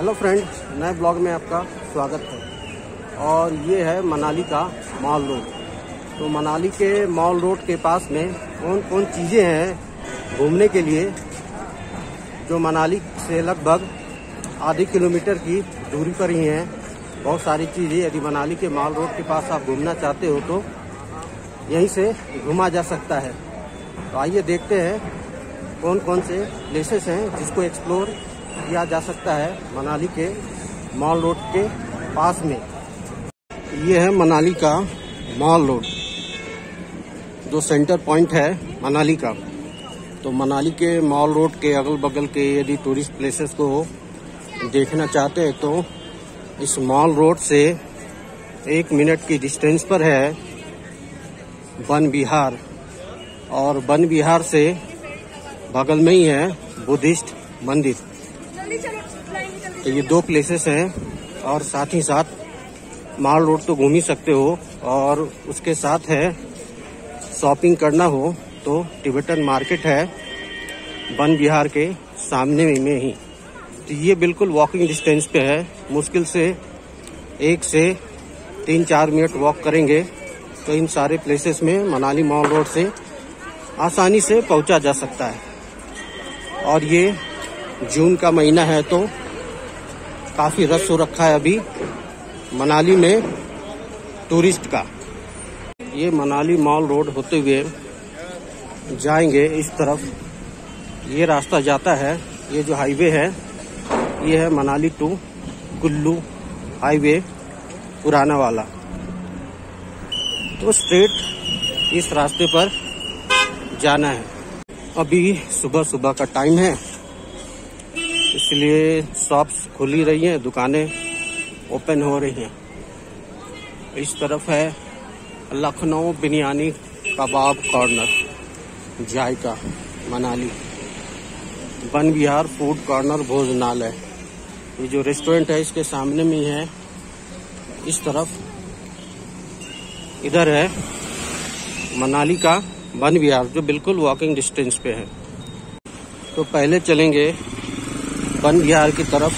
Hello friend, नए blog में आपका स्वागत है। और ये है मनाली का मॉल रोड। तो मनाली के मॉल रोड के पास में कौन कौन चीज़ें हैं घूमने के लिए, जो मनाली से लगभग आधे किलोमीटर की दूरी पर ही हैं। बहुत सारी चीज़ें, यदि मनाली के मॉल रोड के पास आप घूमना चाहते हो तो यहीं से घूमा जा सकता है। तो आइए देखते हैं कौन कौन से प्लेसेस हैं जिसको एक्सप्लोर किया जा सकता है मनाली के मॉल रोड के पास में। ये है मनाली का मॉल रोड, जो सेंटर पॉइंट है मनाली का। तो मनाली के मॉल रोड के अगल बगल के यदि टूरिस्ट प्लेसेस को देखना चाहते हैं तो इस मॉल रोड से 1 मिनट की डिस्टेंस पर है वन विहार, और वन विहार से बगल में ही है बुद्धिस्ट मंदिर। तो ये 2 प्लेसेस हैं, और साथ ही साथ मॉल रोड तो घूम ही सकते हो, और उसके साथ है शॉपिंग करना हो तो टिबेटन मार्केट है वन विहार के सामने में ही। तो ये बिल्कुल वॉकिंग डिस्टेंस पे है। मुश्किल से 1 से 3-4 मिनट वॉक करेंगे तो इन सारे प्लेसेस में मनाली मॉल रोड से आसानी से पहुंचा जा सकता है। और ये जून का महीना है तो काफ़ी रश हो रखा है अभी मनाली में टूरिस्ट का। ये मनाली मॉल रोड होते हुए जाएंगे इस तरफ, ये रास्ता जाता है। ये जो हाईवे है ये है मनाली टू कुल्लू हाईवे पुराना वाला। तो स्ट्रेट इस रास्ते पर जाना है। अभी सुबह सुबह का टाइम है, इसलिए शॉप्स खुली रही हैं, दुकानें ओपन हो रही हैं। इस तरफ है लखनऊ बिरयानी कबाब कॉर्नर, जायका मनाली। वन विहार फूड कॉर्नर भोजनालय, ये जो रेस्टोरेंट है इसके सामने में ही है। इस तरफ इधर है मनाली का वन विहार, जो बिल्कुल वॉकिंग डिस्टेंस पे है। तो पहले चलेंगे वन विहार की तरफ।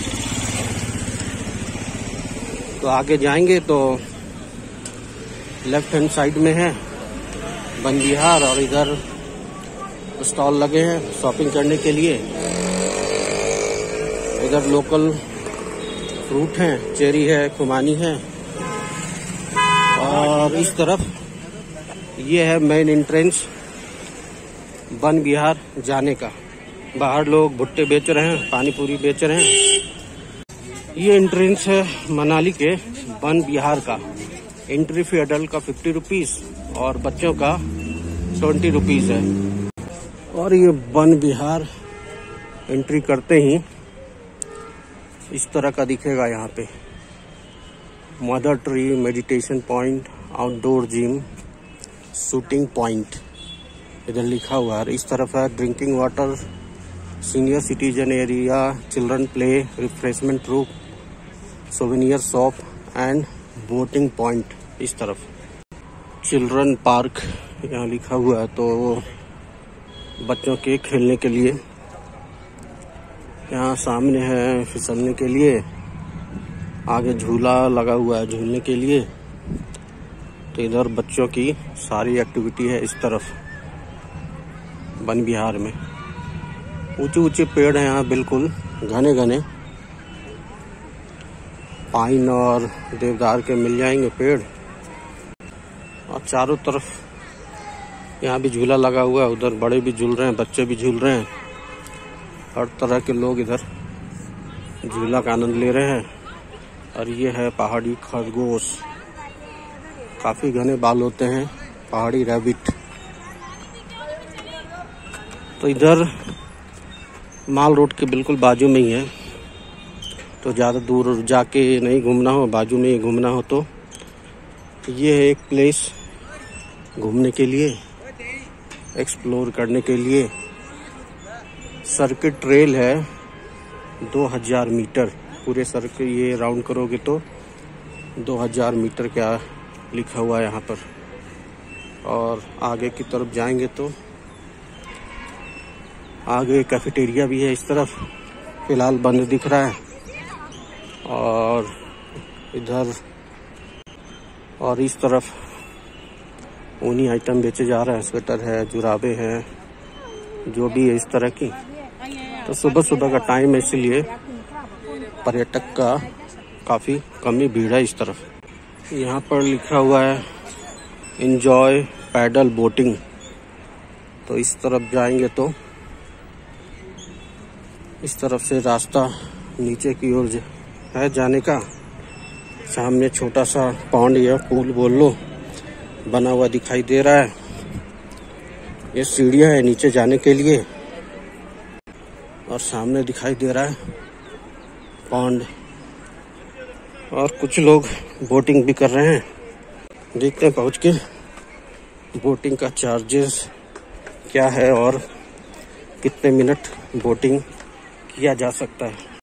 तो आगे जाएंगे तो लेफ्ट हैंड साइड में है वन विहार, और इधर स्टॉल लगे हैं शॉपिंग करने के लिए। इधर लोकल फ्रूट हैं, चेरी है, खुमानी है। और इस तरफ ये है मेन एंट्रेंस वन विहार जाने का। बाहर लोग भुट्टे बेच रहे हैं, पानी पूरी बेच रहे हैं। ये एंट्रेंस है मनाली के वन विहार का। एंट्री फी अडल्ट का 50 रुपीज़ और बच्चों का 20 रुपीज़ है। और ये वन विहार एंट्री करते ही इस तरह का दिखेगा। यहाँ पे mother tree, meditation point, outdoor gym, shooting point इधर लिखा हुआ है। इस तरफ है drinking water, senior citizen area, children play, refreshment room, souvenir shop and boating point. इस तरफ चिल्ड्रन पार्क यहाँ लिखा हुआ है, तो बच्चों के खेलने के लिए। यहाँ सामने है फिसलने के लिए, आगे झूला लगा हुआ है झूलने के लिए। तो इधर बच्चों की सारी एक्टिविटी है इस तरफ वन विहार में। ऊंचे ऊंचे पेड़ हैं यहाँ, बिल्कुल घने घने पाइन और देवदार के मिल जाएंगे पेड़। और चारों तरफ यहाँ भी झूला लगा हुआ है, उधर बड़े भी झूल रहे हैं, बच्चे भी झूल रहे हैं। हर तरह के लोग इधर झूला का आनंद ले रहे हैं। और ये है पहाड़ी खरगोश, काफ़ी घने बाल होते हैं, पहाड़ी रैबिट। तो इधर मॉल रोड के बिल्कुल बाजू में ही है, तो ज़्यादा दूर जाके नहीं घूमना हो, बाजू में ही घूमना हो तो ये है एक प्लेस घूमने के लिए, एक्सप्लोर करने के लिए। सर्किट ट्रेल है 2000 मीटर, पूरे सर्किट ये राउंड करोगे तो 2000 मीटर क्या लिखा हुआ है यहाँ पर। और आगे की तरफ जाएंगे तो आगे कैफेटेरिया भी है इस तरफ, फिलहाल बंद दिख रहा है। और इधर और इस तरफ ऊनी आइटम बेचे जा रहे हैं। स्वेटर है, जुराबे हैं, जो भी है इस तरह की। तो सुबह सुबह का टाइम है, इसलिए पर्यटक का काफ़ी कमी भीड़ है इस तरफ। यहाँ पर लिखा हुआ है एंजॉय पैडल बोटिंग। तो इस तरफ जाएंगे तो इस तरफ से रास्ता नीचे की ओर है जाने का। सामने छोटा सा पॉन्ड या पूल बोल लो बना हुआ दिखाई दे रहा है। ये सीढ़ियाँ है नीचे जाने के लिए और सामने दिखाई दे रहा है पॉन्ड। और कुछ लोग बोटिंग भी कर रहे हैं। देखते हैं पहुँच के बोटिंग का चार्जेस क्या है और कितने मिनट बोटिंग किया जा सकता है।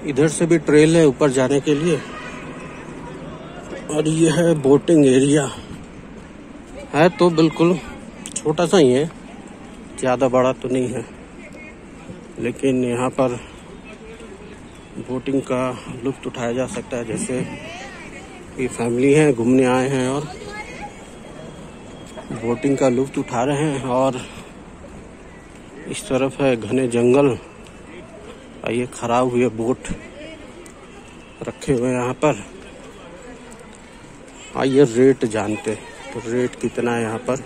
इधर से भी ट्रेल है ऊपर जाने के लिए। और ये है बोटिंग एरिया। है तो बिल्कुल छोटा सा ही है, ज़्यादा बड़ा तो नहीं है, लेकिन यहाँ पर बोटिंग का लुत्फ़ उठाया जा सकता है। जैसे ये फैमिली है, घूमने आए हैं और बोटिंग का लुत्फ़ उठा रहे हैं। और इस तरफ है घने जंगल। ये खराब हुए बोट रखे हुए यहाँ पर। आइए रेट जानते, तो रेट कितना है यहाँ पर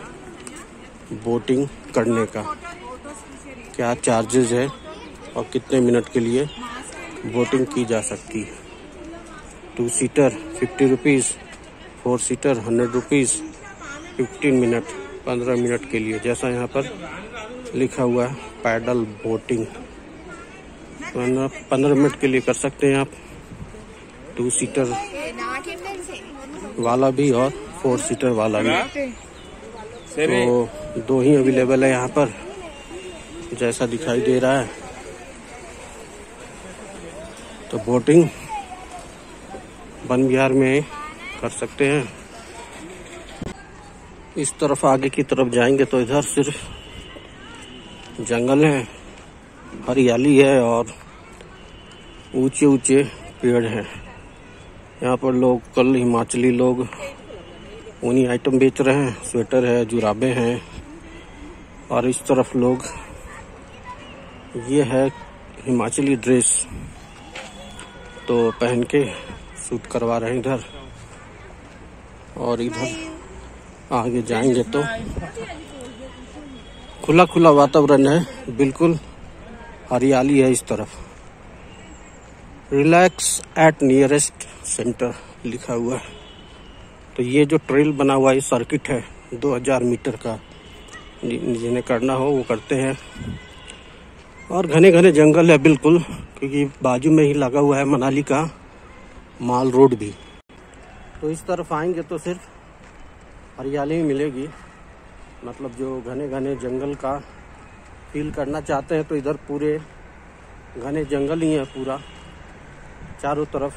बोटिंग करने का, क्या चार्जेस है और कितने मिनट के लिए बोटिंग की जा सकती है। 2 seater 50 rupees, 4 seater 100 rupees, 15 minute 15 minute के लिए, जैसा यहाँ पर लिखा हुआ है पैडल बोटिंग। 15 मिनट के लिए कर सकते हैं आप। 2 सीटर वाला भी और 4 सीटर वाला भी। तो 2 ही अवेलेबल है यहाँ पर, जैसा दिखाई दे रहा है। तो बोटिंग वन विहार में कर सकते हैं। इस तरफ आगे की तरफ जाएंगे तो इधर सिर्फ जंगल है, हरियाली है और ऊंचे ऊंचे पेड़ हैं। यहाँ पर लोकल हिमाचली लोग ऊनी आइटम बेच रहे हैं। स्वेटर है, जुराबे हैं। और इस तरफ लोग, ये है हिमाचली ड्रेस, तो पहन के शूट करवा रहे हैं इधर। और इधर आगे जाएंगे तो खुला खुला वातावरण है, बिल्कुल हरियाली है इस तरफ। रिलैक्स एट नियरेस्ट सेंटर लिखा हुआ है। तो ये जो ट्रेल बना हुआ है, सर्किट है 2000 मीटर का, जिन्हें करना हो वो करते हैं। और घने घने जंगल है बिल्कुल, क्योंकि बाजू में ही लगा हुआ है मनाली का माल रोड भी। तो इस तरफ आएंगे तो सिर्फ हरियाली ही मिलेगी। मतलब जो घने घने जंगल का फील करना चाहते हैं तो इधर पूरे घने जंगल ही है पूरा चारों तरफ।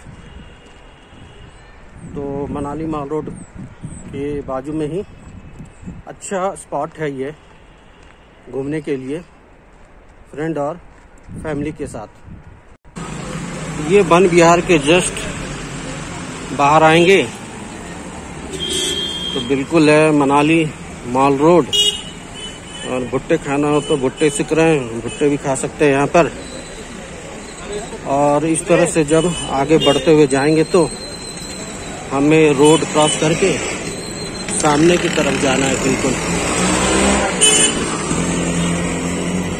तो मनाली माल रोड के बाजू में ही अच्छा स्पॉट है ये घूमने के लिए, फ्रेंड और फैमिली के साथ। ये वन विहार के जस्ट बाहर आएंगे तो बिल्कुल है मनाली माल रोड। और भुट्टे खाना हो तो भुट्टे सिक रहे हैं, भुट्टे भी खा सकते हैं यहाँ पर। और इस तरह से जब आगे बढ़ते हुए जाएंगे तो हमें रोड क्रॉस करके सामने की तरफ जाना है बिल्कुल।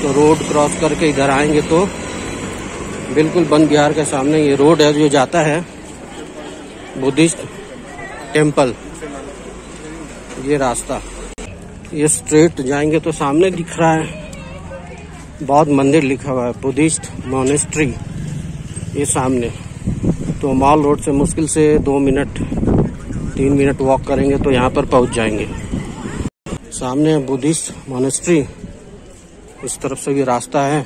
तो रोड क्रॉस करके इधर आएंगे तो बिल्कुल वन विहार के सामने ये रोड है जो जाता है बुद्धिस्ट टेम्पल। ये रास्ता, ये स्ट्रेट जाएंगे तो सामने दिख रहा है बौद्ध मंदिर लिखा हुआ है, बुद्धिस्ट मोनेस्ट्री, ये सामने। तो माल रोड से मुश्किल से 2 मिनट 3 मिनट वॉक करेंगे तो यहाँ पर पहुँच जाएंगे। सामने बुद्धिस्ट मोनेस्ट्री, इस तरफ से भी रास्ता है।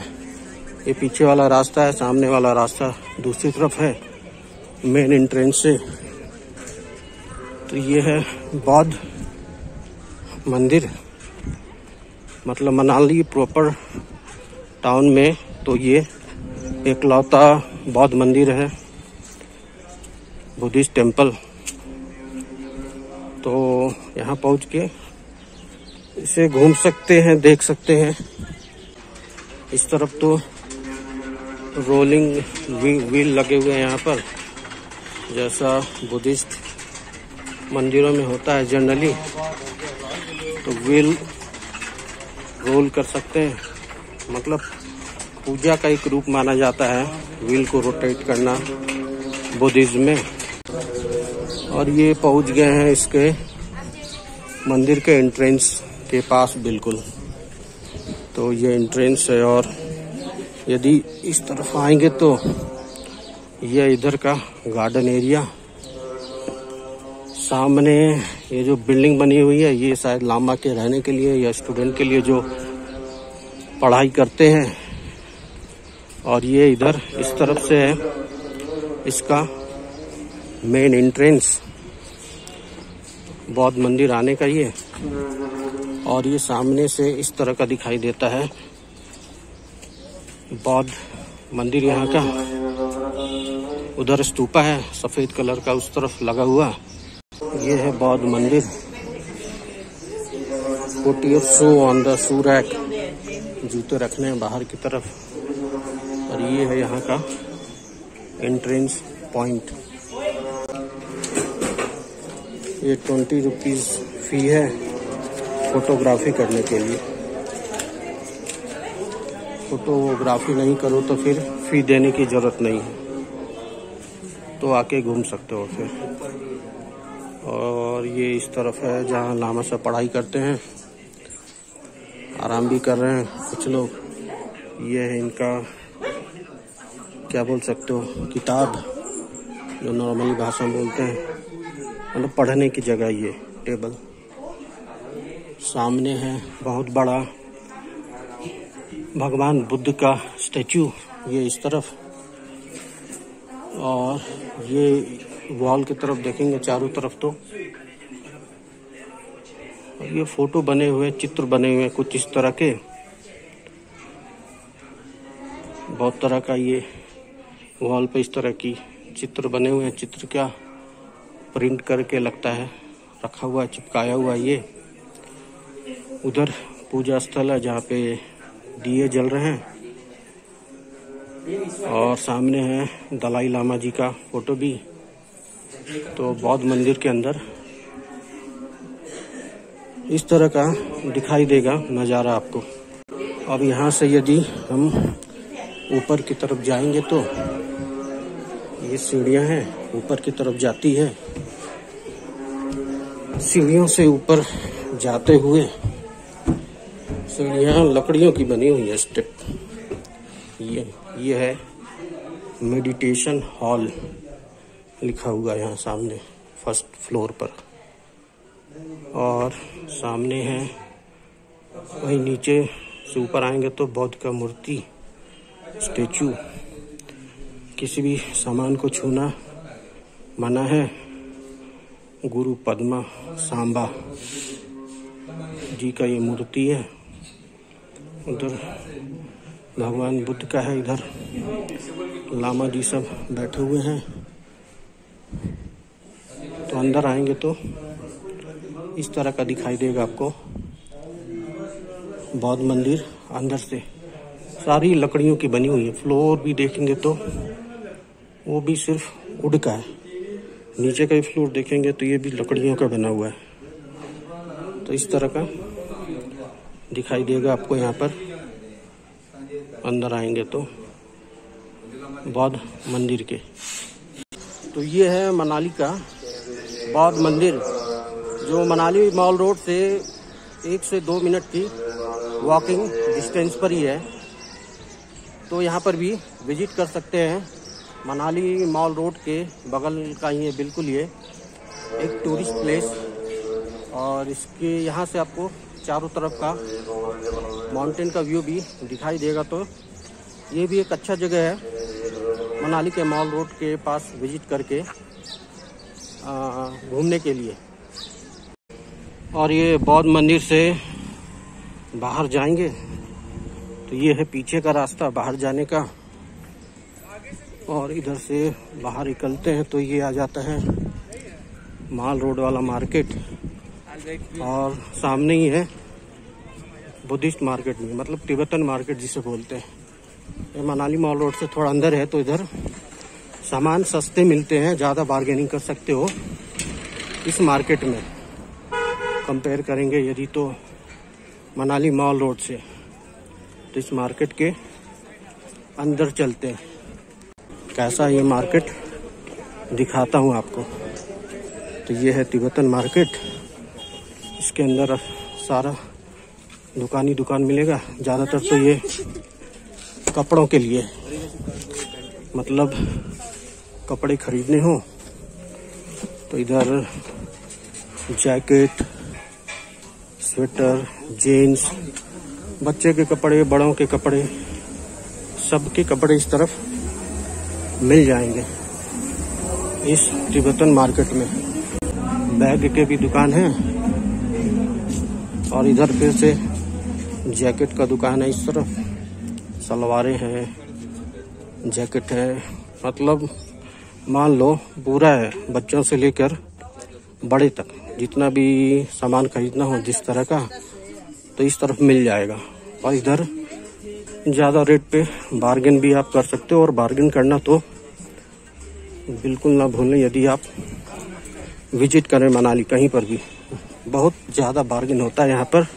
ये पीछे वाला रास्ता है, सामने वाला रास्ता दूसरी तरफ है मेन एंट्रेंस से। तो ये है बौद्ध मंदिर, मतलब मनाली प्रॉपर टाउन में तो ये एकलौता बौद्ध मंदिर है बुद्धिस्ट टेम्पल। तो यहाँ पहुँच के इसे घूम सकते हैं, देख सकते हैं। इस तरफ तो रोलिंग व्हील लगे हुए हैं यहाँ पर, जैसा बुद्धिस्ट मंदिरों में होता है जनरली। तो व्हील रोल कर सकते हैं, मतलब पूजा का एक रूप माना जाता है व्हील को रोटेट करना बुद्धिज्म में। और ये पहुंच गए हैं इसके मंदिर के एंट्रेंस के पास बिल्कुल। तो ये एंट्रेंस है, और यदि इस तरफ आएंगे तो ये इधर का गार्डन एरिया। सामने ये जो बिल्डिंग बनी हुई है, ये शायद लामा के रहने के लिए या स्टूडेंट के लिए जो पढ़ाई करते हैं। और ये इधर इस तरफ से है इसका मेन एंट्रेंस बौद्ध मंदिर आने का ये। और ये सामने से इस तरह का दिखाई देता है बौद्ध मंदिर यहाँ का। उधर स्तूपा है सफेद कलर का उस तरफ लगा हुआ। ये है बौद्ध मंदिर। Put your shoe on the shoe rack, जूते रखने हैं बाहर की तरफ। और ये है यहाँ का एंट्रेंस पॉइंट। ये 20 रुपीज फी है फोटोग्राफी करने के लिए। फोटोग्राफी नहीं करो तो फिर फी देने की जरूरत नहीं है, तो आके घूम सकते हो फिर। और ये इस तरफ है जहाँ लामा से पढ़ाई करते हैं, आराम भी कर रहे हैं कुछ लोग। ये है इनका क्या बोल सकते हो, किताब, जो नॉर्मली भाषा में बोलते हैं, मतलब पढ़ने की जगह। ये टेबल सामने है बहुत बड़ा भगवान बुद्ध का स्टैचू, ये इस तरफ। और ये वॉल की तरफ देखेंगे चारों तरफ तो ये फोटो बने हुए, चित्र बने हुए कुछ इस तरह के। बहुत तरह का ये वॉल पे इस तरह की चित्र बने हुए हैं। चित्र क्या प्रिंट करके लगता है रखा हुआ, चिपकाया हुआ। ये उधर पूजा स्थल है जहाँ पे दिए जल रहे हैं। और सामने है दलाई लामा जी का फोटो भी। तो बौद्ध मंदिर के अंदर इस तरह का दिखाई देगा नज़ारा आपको। अब यहाँ से यदि हम ऊपर की तरफ जाएंगे तो ये सीढ़ियाँ हैं, ऊपर की तरफ जाती है। सीढ़ियों से ऊपर जाते हुए, सीढ़ियाँ लकड़ियों की बनी हुई है, स्टेप। ये है मेडिटेशन हॉल लिखा हुआ यहाँ सामने फर्स्ट फ्लोर पर। और सामने है वहीं नीचे से ऊपर आएंगे तो बौद्ध का मूर्ति, स्टेचू। किसी भी सामान को छूना मना है। गुरु पद्मा सांबा जी का ये मूर्ति है। उधर भगवान बुद्ध का है, इधर लामा जी सब बैठे हुए हैं। तो अंदर आएंगे तो इस तरह का दिखाई देगा आपको बौद्ध मंदिर अंदर से। सारी लकड़ियों की बनी हुई है। फ्लोर भी देखेंगे तो वो भी सिर्फ वुड का है। नीचे का भी फ्लोर देखेंगे तो ये भी लकड़ियों का बना हुआ है। तो इस तरह का दिखाई देगा आपको यहाँ पर अंदर आएंगे तो बौद्ध मंदिर के। तो ये है मनाली का बौद्ध मंदिर, जो मनाली मॉल रोड से 1 से 2 मिनट की वॉकिंग डिस्टेंस पर ही है। तो यहाँ पर भी विजिट कर सकते हैं। मनाली मॉल रोड के बगल का ही है बिल्कुल ये एक टूरिस्ट प्लेस। और इसके यहाँ से आपको चारों तरफ का माउंटेन का व्यू भी दिखाई देगा। तो ये भी एक अच्छा जगह है मनाली के मॉल रोड के पास विजिट करके घूमने के लिए। और ये बौद्ध मंदिर से बाहर जाएंगे तो ये है पीछे का रास्ता बाहर जाने का। और इधर से बाहर निकलते हैं तो ये आ जाता है माल रोड वाला मार्केट, और सामने ही है बुद्धिस्ट मार्केट में, मतलब तिब्बतन मार्केट जिसे बोलते हैं। ये मनाली मॉल रोड से थोड़ा अंदर है, तो इधर सामान सस्ते मिलते हैं, ज़्यादा बार्गेनिंग कर सकते हो इस मार्केट में कंपेयर करेंगे यदि तो मनाली मॉल रोड से। तो इस मार्केट के अंदर चलते हैं, कैसा ये मार्केट दिखाता हूँ आपको। तो ये है तिब्बतन मार्केट, इसके अंदर सारा दुकान मिलेगा। ज़्यादातर तो ये कपड़ों के लिए, मतलब कपड़े खरीदने हो तो इधर जैकेट, स्वेटर, जीन्स, बच्चे के कपड़े, बड़ों के कपड़े, सबके कपड़े इस तरफ मिल जाएंगे इस तिब्बतन मार्केट में। बैग के भी दुकान है, और इधर फिर से जैकेट का दुकान है इस तरफ, सलवारें हैं, जैकेट है, मतलब मान लो पूरा है, बच्चों से लेकर बड़े तक जितना भी सामान खरीदना हो जिस तरह का, तो इस तरफ मिल जाएगा। और इधर ज़्यादा रेट पे बार्गेन भी आप कर सकते हो, और बार्गेन करना तो बिल्कुल ना भूलें यदि आप विजिट करें मनाली कहीं पर भी। बहुत ज़्यादा बार्गेन होता है यहाँ पर।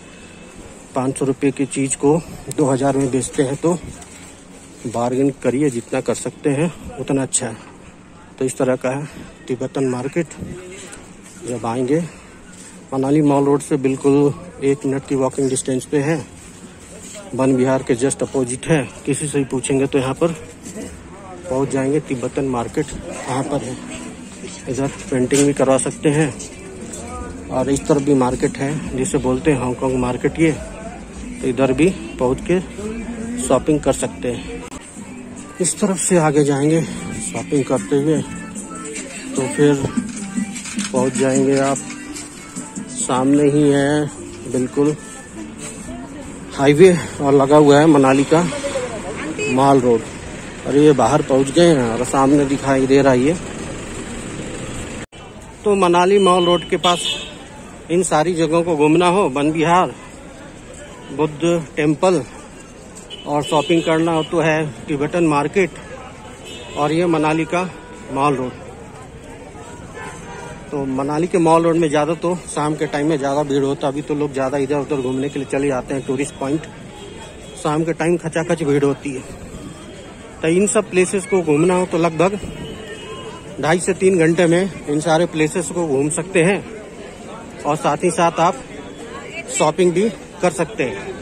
500 रुपये की चीज़ को 2000 में बेचते हैं, तो बार्गेन करिए, जितना कर सकते हैं उतना अच्छा है। तो इस तरह का है तिब्बतन मार्केट। जब आएंगे मनाली मॉल रोड से बिल्कुल 1 मिनट की वॉकिंग डिस्टेंस पे है, वन विहार के जस्ट अपोजिट है। किसी से ही पूछेंगे तो यहाँ पर पहुँच जाएंगे। तिब्बतन मार्केट यहाँ पर है, इधर पेंटिंग भी करवा सकते हैं, और इस तरफ भी मार्केट है जिसे बोलते हैं हांगकांग मार्केट। ये तो इधर भी पहुँच के शॉपिंग कर सकते हैं। इस तरफ से आगे जाएंगे शॉपिंग करते हुए तो फिर पहुंच जाएंगे आप, सामने ही है बिल्कुल हाईवे और लगा हुआ है मनाली का मॉल रोड। और ये बाहर पहुंच गए हैं और सामने दिखाई दे रहा है ये। तो मनाली मॉल रोड के पास इन सारी जगहों को घूमना हो, वन विहार, बुद्ध टेम्पल, और शॉपिंग करना हो तो है तिब्बतन मार्केट, और ये मनाली का मॉल रोड। तो मनाली के मॉल रोड में ज़्यादा तो शाम के टाइम में ज़्यादा भीड़ होता है। अभी तो लोग ज़्यादा इधर उधर घूमने के लिए चले जाते हैं टूरिस्ट पॉइंट, शाम के टाइम खचाखच भीड़ होती है। तो इन सब प्लेसेस को घूमना हो तो लगभग 2.5 से 3 घंटे में इन सारे प्लेसेस को घूम सकते हैं, और साथ ही साथ आप शॉपिंग भी कर सकते हैं।